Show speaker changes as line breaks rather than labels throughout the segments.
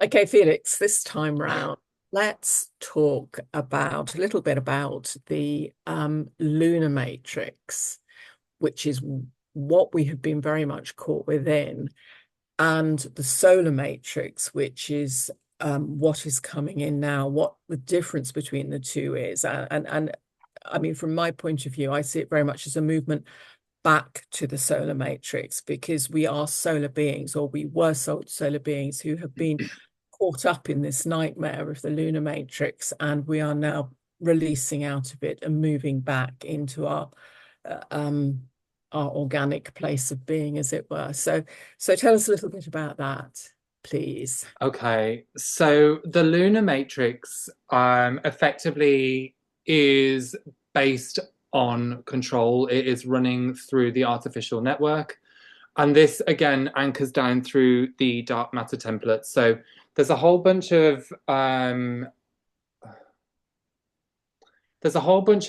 Okay, Felix, this time round, let's talk about a little bit about the lunar matrix, which is what we have been very much caught within, and the solar matrix, which is what is coming in now, what the difference between the two is. And I mean, from my point of view, I see it very much as a movement back to the solar matrix because we are solar beings, or we were solar beings who have been caught up in this nightmare of the lunar matrix, and we are now releasing out of it and moving back into uh, um, our organic place of being, as it were. So tell us a little bit about that, please.
Okay, so the lunar matrix effectively is based on control. It is running through the artificial network. And this again anchors down through the dark matter template. So there's a whole bunch of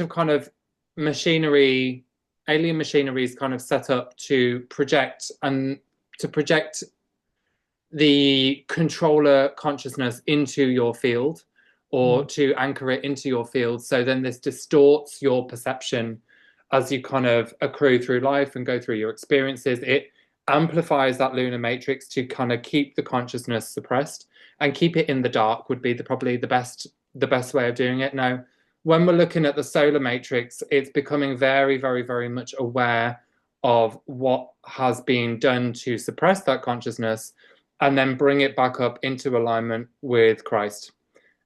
kind of machinery, alien machineries kind of set up to project the controller consciousness into your field, or
Mm.
to anchor it into your field. So then this distorts your perception as you kind of accrue through life and go through your experiences. It amplifies that lunar matrix to kind of keep the consciousness suppressed and keep it in the dark would be probably the best way of doing it. Now, when we're looking at the solar matrix, it's becoming very, very, very much aware of what has been done to suppress that consciousness and then bring it back up into alignment with Christ,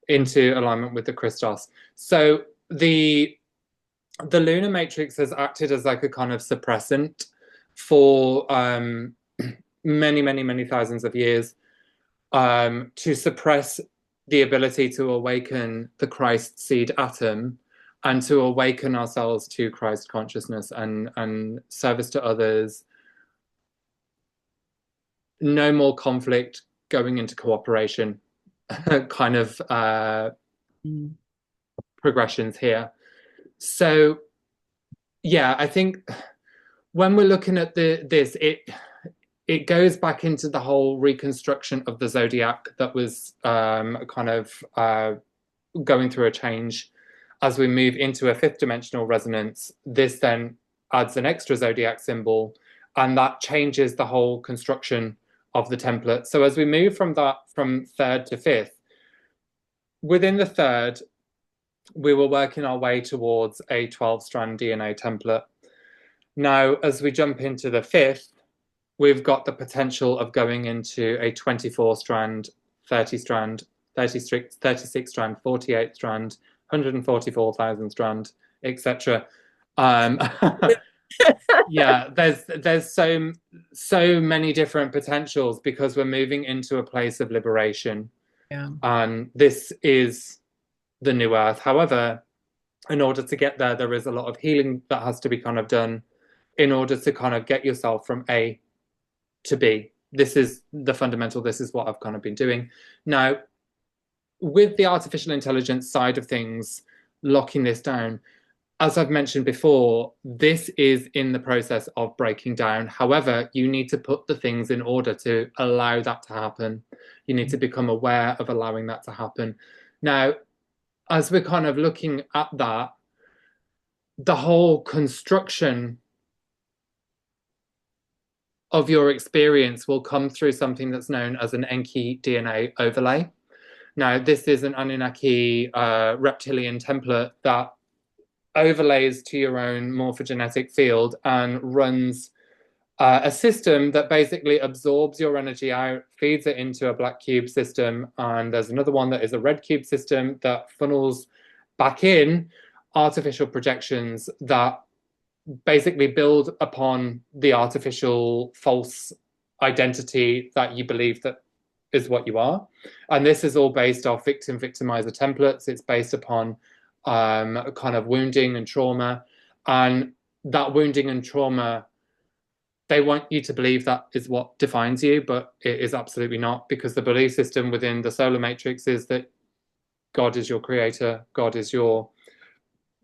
Mm.
into alignment with the Christos. So the lunar matrix has acted as like a kind of suppressant for many, many, many thousands of years, to suppress the ability to awaken the Christ seed atom and to awaken ourselves to Christ consciousness and service to others. No more conflict, going into cooperation kind of
Mm.
progressions here. So yeah, I think when we're looking at this, it goes back into the whole reconstruction of the zodiac that was kind of going through a change as we move into a fifth dimensional resonance. This then adds an extra zodiac symbol, and that changes the whole construction of the template. So as we move from third to fifth, within the third, we were working our way towards a 12-strand DNA template. Now, as we jump into the fifth, we've got the potential of going into a 24-strand, 30-strand, 36-strand, 48-strand, 144,000 strand, etc. Um, yeah, there's so many different potentials because we're moving into a place of liberation,
Yeah.
and this is the new earth. However, in order to get there, there is a lot of healing that has to be kind of done in order to kind of get yourself from A to B. This is the fundamental. This is what I've kind of been doing. Now, with the artificial intelligence side of things, locking this down, as I've mentioned before, this is in the process of breaking down. However, you need to put the things in order to allow that to happen. You need to become aware of allowing that to happen. Now, as we're kind of looking at that, the whole construction of your experience will come through something that's known as an Enki DNA overlay. Now, this is an Anunnaki reptilian template that overlays to your own morphogenetic field and runs a system that basically absorbs your energy out, feeds it into a black cube system, and there's another one that is a red cube system that funnels back in artificial projections that basically build upon the artificial false identity that you believe that is what you are. And this is all based off victim victimizer templates. It's based upon kind of wounding and trauma. And that wounding and trauma, they want you to believe that is what defines you, but it is absolutely not, because the belief system within the solar matrix is that God is your creator, God is your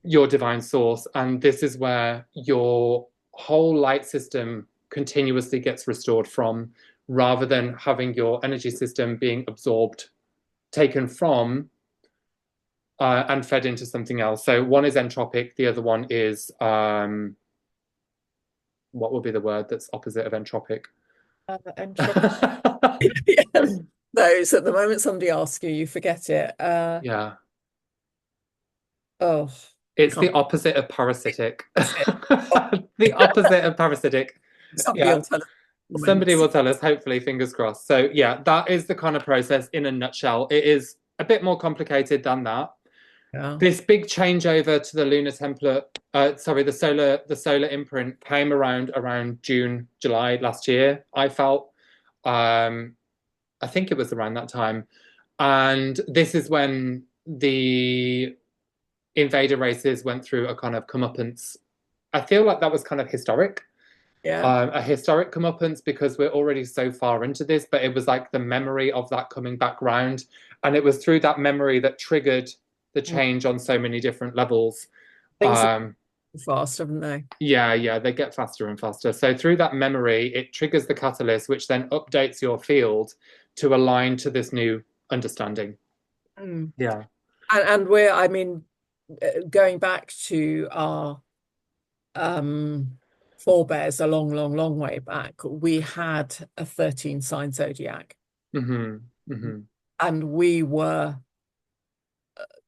divine source, and this is where your whole light system continuously gets restored from, rather than having your energy system being absorbed, taken from, and fed into something else. So one is entropic, the other one is what would be the word that's opposite of entropic?
Entropy. Yes. No, so at the moment somebody asks you, you forget it.
Yeah.
Oh,
It's
can't
the opposite of parasitic.
that's it. Oh,
The opposite of parasitic.
somebody
Yeah.
will tell us in the
Somebody
comments.
will tell us, hopefully, fingers crossed. So, yeah, that is the kind of process in a nutshell. It is a bit more complicated than that.
Yeah.
This big changeover to the lunar template, sorry, the solar imprint came around June, July last year, I felt. I think it was around that time. And this is when the invader races went through a kind of comeuppance. I feel like that was kind of historic,
Yeah.
a historic comeuppance because we're already so far into this, but it was like the memory of that coming back round. And it was through that memory that triggered the
Mm.
change on so many different levels.
Things have
Um,
gone fast, haven't they?
yeah, they get faster and faster. So through that memory, it triggers the catalyst, which then updates your field to align to this new understanding.
Mm.
Yeah.
And we're, I mean, going back to our um forebears a long, long, long way back, we had a 13 sign zodiac,
hmm hmm
and we were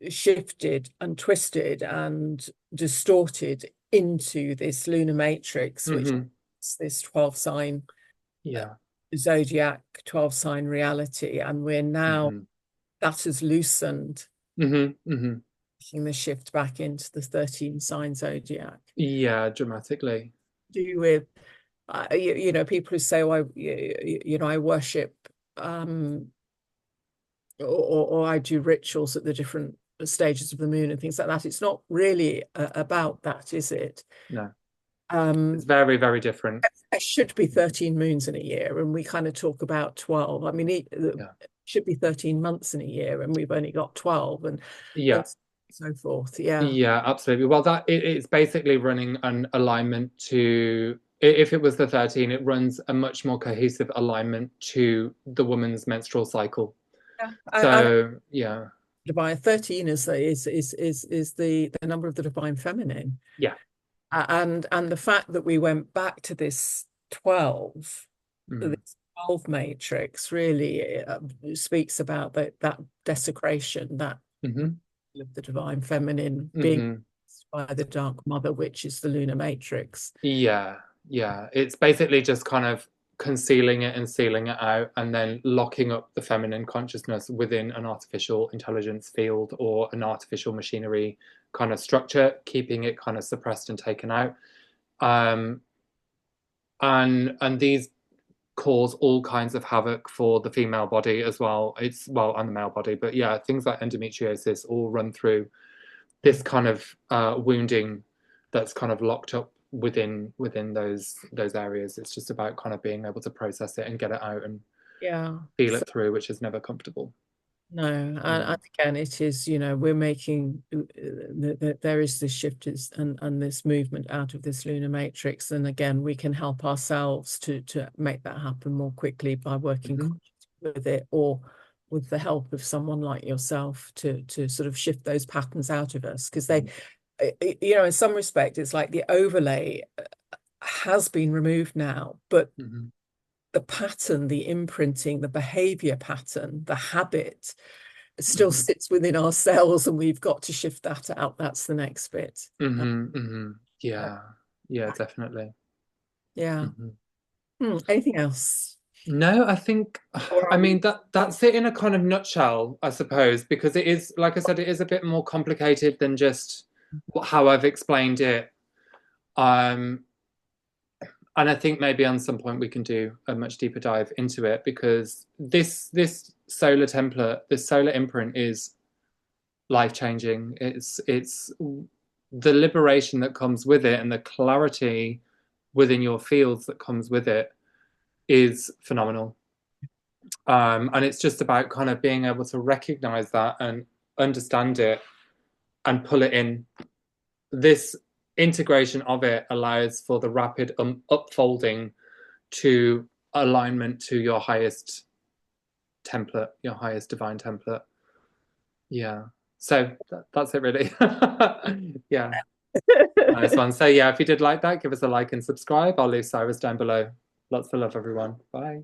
shifted and twisted and distorted into this lunar matrix, which
hmm
is this 12 sign
Yeah.
zodiac, 12 sign reality. And we're now,
hmm
that has loosened,
hmm
making the shift back into the 13 sign zodiac.
Yeah, dramatically.
Do with, you know, people who say, oh, you know, I worship, or I do rituals at the different stages of the moon and things like that. It's not really about that, is it?
No, it's
Um,
very, very different.
there should be 13 moons in a year, and we kind of talk about 12. I mean, it
Yeah.
should be 13 months in a year, and we've only got 12,
Yeah.
and so forth. Yeah.
Yeah, absolutely. Well, it's basically running an alignment to, if it was the 13, it runs a much more cohesive alignment to the woman's menstrual cycle.
Yeah. And
So, yeah.
divine 13 is the number of the divine feminine.
Yeah.
And the fact that we went back to this 12,
Mm.
this 12 matrix really speaks about that desecration, that
hmm
of the divine feminine being
hmm
by the dark mother, which is the lunar matrix.
Yeah. Yeah. It's basically just kind of concealing it and sealing it out and then locking up the feminine consciousness within an artificial intelligence field or an artificial machinery kind of structure, keeping it kind of suppressed and taken out. Um, and these cause all kinds of havoc for the female body as well. It's well, and the male body, but yeah, things like endometriosis all run through this kind of wounding that's kind of locked up within those areas. It's just about kind of being able to process it and get it out and
Yeah.
feel
So
it through, which is never comfortable.
no,
Yeah.
and again, it is, you know, we're making there is this shift and this movement out of this lunar matrix, and again, we can help ourselves to make that happen more quickly by working
hmm
with it, or with the help of someone like yourself to sort of shift those patterns out of us, because they, you know, in some respect, it's like the overlay has been removed now, but
hmm
the pattern, the imprinting, the behavior pattern, the habit still
hmm
sits within our cells, and we've got to shift that out. That's the next bit. Uh,
Yeah. Yeah, definitely.
yeah.
hmm
Anything else?
No, I think,
Or
I
are we?
mean, that's it in a kind of nutshell, I suppose, because it is, like I said, it is a bit more complicated than just how I've explained it. Um, and I think maybe on some point we can do a much deeper dive into it because this solar template, this solar imprint is life changing. It's the liberation that comes with it and the clarity within your fields that comes with it is phenomenal. And it's just about kind of being able to recognize that and understand it and pull it in. This integration of it allows for the rapid upfolding to alignment to your highest template, your highest divine template. Yeah. So that's it really. Yeah. Nice one. So yeah, if you did like that, give us a like and subscribe. I'll leave Saira's down below. Lots of love, everyone. Bye.